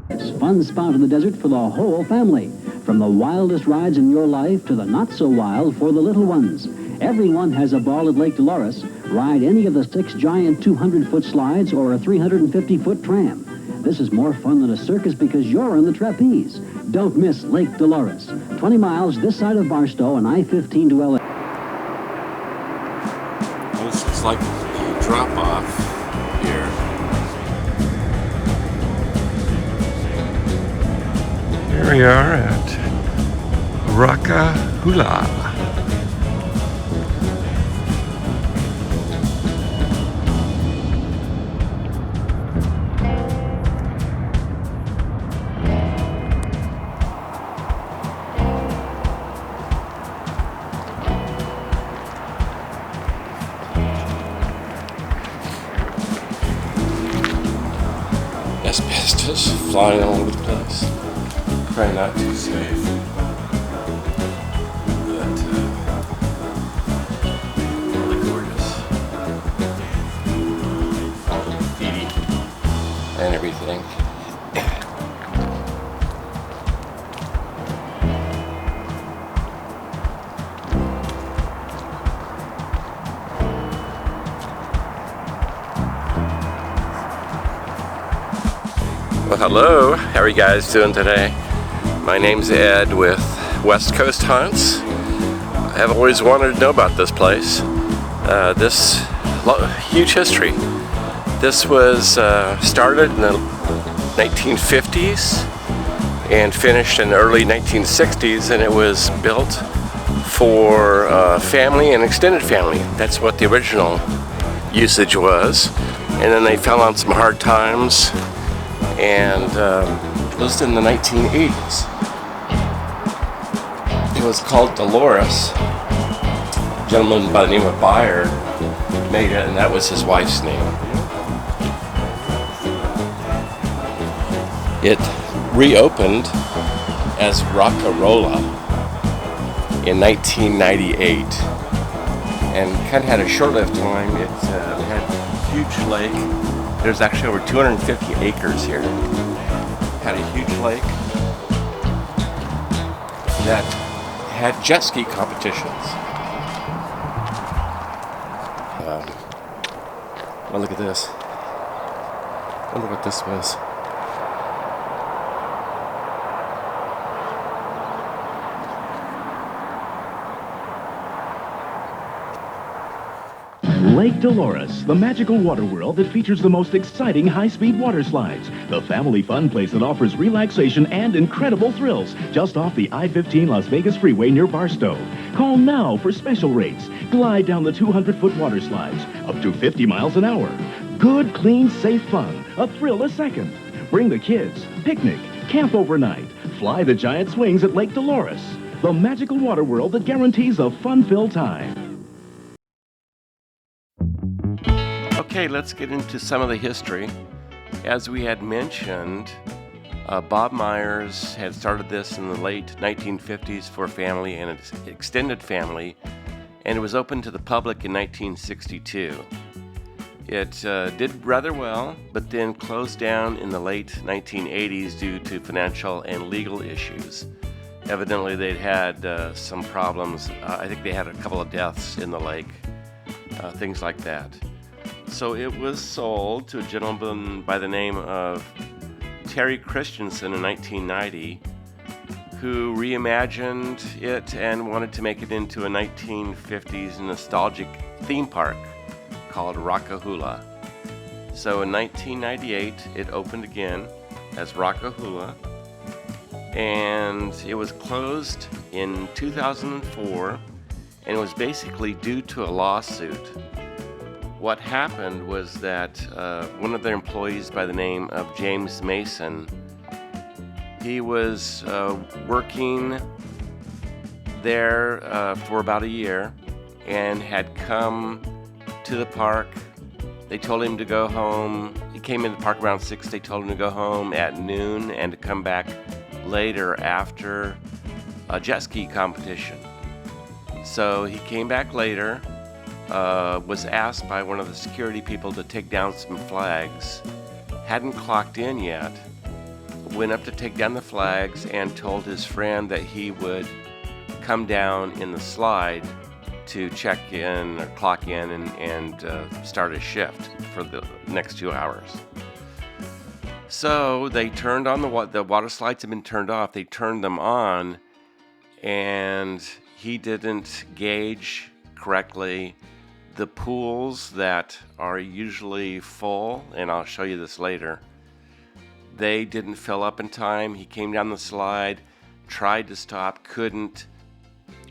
Fun spot in the desert for the whole family. From the wildest rides in your life to the not-so-wild for the little ones. Everyone has a ball at Lake Dolores. Ride any of the 6 giant 200-foot slides or a 350-foot tram. This is more fun than a circus because you're in the trapeze. Don't miss Lake Dolores. 20 miles this side of Barstow and I-15 to LA. This is like a drop-off here. Here we are at Rock-a-Hoola. Asbestos flying all over the place. Try not too safe. But really gorgeous. All the graffiti and everything. Well, hello. How are you guys doing today? My name's Ed with West Coast Hunts. I have always wanted to know about this place. This huge history. This was started in the 1950s and finished in the early 1960s, and it was built for family and extended family. That's what the original usage was. And then they fell on some hard times and closed in the 1980s. It was called Dolores. A gentleman by the name of Bayer made it, and that was his wife's name. It reopened as Rock-a-Hoola in 1998 and kind of had a short-lived time. It had a huge lake. There's actually over 250 acres here. Had a huge lake that had jet ski competitions. Well, look at this. I wonder what this was. Lake Dolores, the magical water world that features the most exciting high-speed water slides. The family fun place that offers relaxation and incredible thrills just off the I-15 Las Vegas freeway near Barstow. Call now for special rates. Glide down the 200-foot water slides up to 50 miles an hour. Good, clean, safe fun. A thrill a second. Bring the kids. Picnic. Camp overnight. Fly the giant swings at Lake Dolores. The magical water world that guarantees a fun-filled time. Okay, let's get into some of the history. As we had mentioned, Bob Myers had started this in the late 1950s for family and extended family, and it was open to the public in 1962. It did rather well, but then closed down in the late 1980s due to financial and legal issues. Evidently, they'd had some problems. I think they had a couple of deaths in the lake, things like that. So it was sold to a gentleman by the name of Terry Christensen in 1990, who reimagined it and wanted to make it into a 1950s nostalgic theme park called Rock-a-Hoola. So in 1998, it opened again as Rock-a-Hoola, and it was closed in 2004, and it was basically due to a lawsuit. What happened was that one of their employees by the name of James Mason, he was working there for about a year and had come to the park. They told him to go home. He came in the park around 6. They told him to go home at noon and to come back later after a jet ski competition. So he came back later. Was asked by one of the security people to take down some flags. Hadn't clocked in yet. went up to take down the flags and told his friend that he would come down in the slide to check in or clock in and start a shift for the next 2 hours. So they turned on the water slides had been turned off. They turned them on, and he didn't gauge correctly the pools that are usually full, and I'll show you this later. They didn't fill up in time. He came down the slide, tried to stop, couldn't,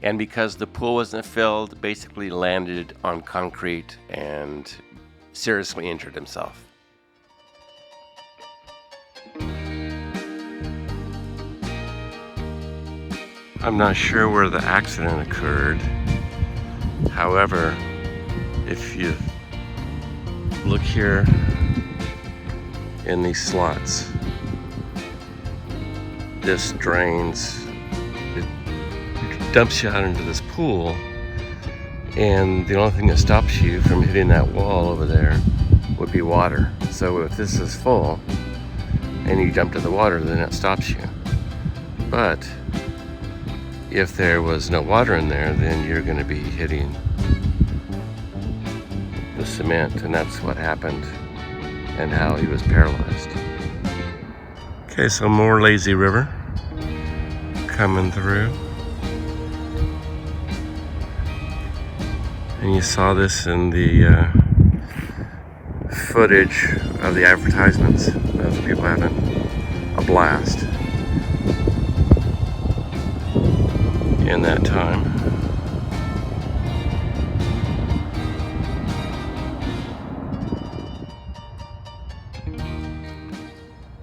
and because the pool wasn't filled, basically landed on concrete and seriously injured himself. I'm not sure where the accident occurred. However, if you look here in these slots, this drains, it dumps you out into this pool, and the only thing that stops you from hitting that wall over there would be water. So if this is full and you jump to the water, then it stops you. But if there was no water in there, then you're going to be hitting the cement, and that's what happened and how he was paralyzed. Okay, so more lazy river coming through. And you saw this in the footage of the advertisements of the people having a blast in that time.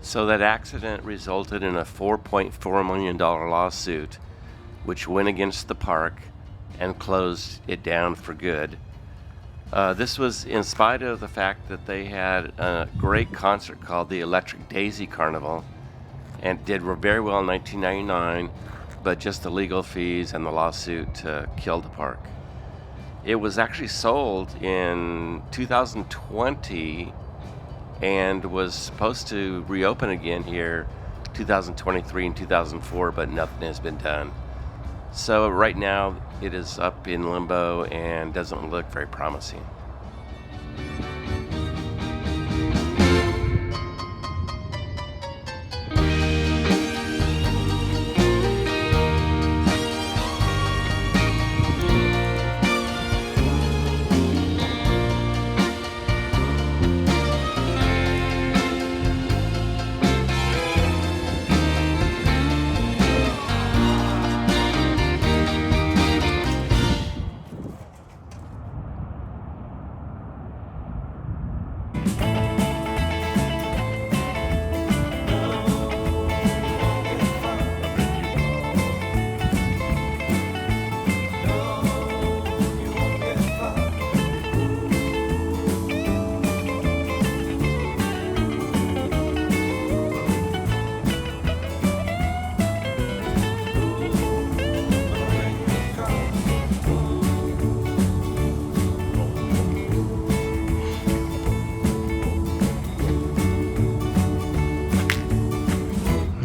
So that accident resulted in a $4.4 million lawsuit, which went against the park and closed it down for good. This was in spite of the fact that they had a great concert called the Electric Daisy Carnival and did very well in 1999, but just the legal fees and the lawsuit killed the park. It was actually sold in 2020 and was supposed to reopen again here 2023 and 2004, but nothing has been done. So right now it is up in limbo and doesn't look very promising.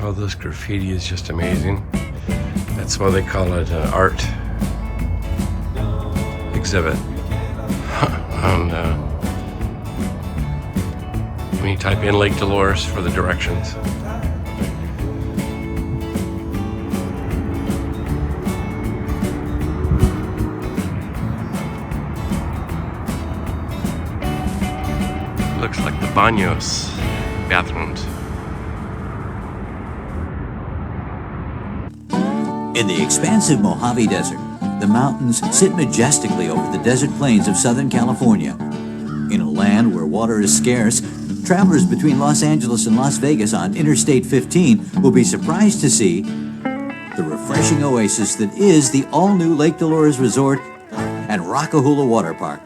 Oh, this graffiti is just amazing. That's why they call it an art exhibit. And when you type in Lake Dolores for the directions. Looks like the baños, bathrooms. In the expansive Mojave Desert, the mountains sit majestically over the desert plains of Southern California. In a land where water is scarce, travelers between Los Angeles and Las Vegas on Interstate 15 will be surprised to see the refreshing oasis that is the all-new Lake Dolores Resort and Rock-a-Hoola Water Park.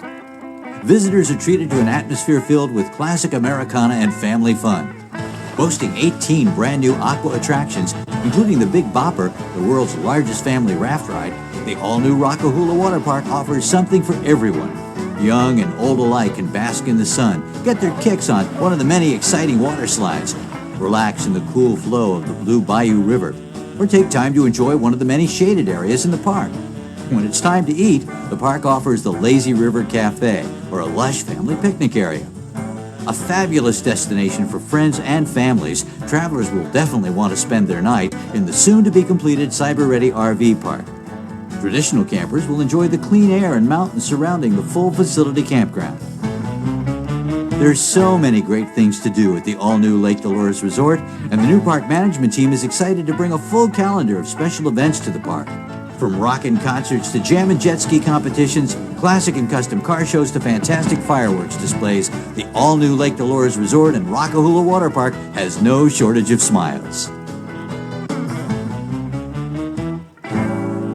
Visitors are treated to an atmosphere filled with classic Americana and family fun. Boasting 18 brand new aqua attractions, including the Big Bopper, the world's largest family raft ride, the all-new Rock-a-Hoola Water Park offers something for everyone. Young and old alike can bask in the sun, get their kicks on one of the many exciting water slides, relax in the cool flow of the Blue Bayou River, or take time to enjoy one of the many shaded areas in the park. When it's time to eat, the park offers the Lazy River Cafe, or a lush family picnic area. A fabulous destination for friends and families, travelers will definitely want to spend their night in the soon-to-be-completed Cyber-Ready RV Park. Traditional campers will enjoy the clean air and mountains surrounding the full-facility campground. There's so many great things to do at the all-new Lake Dolores Resort, and the new park management team is excited to bring a full calendar of special events to the park. From rockin' concerts to jam and jet ski competitions, classic and custom car shows to fantastic fireworks displays, the all-new Lake Dolores Resort and Rock-a-Hoola Water Park has no shortage of smiles.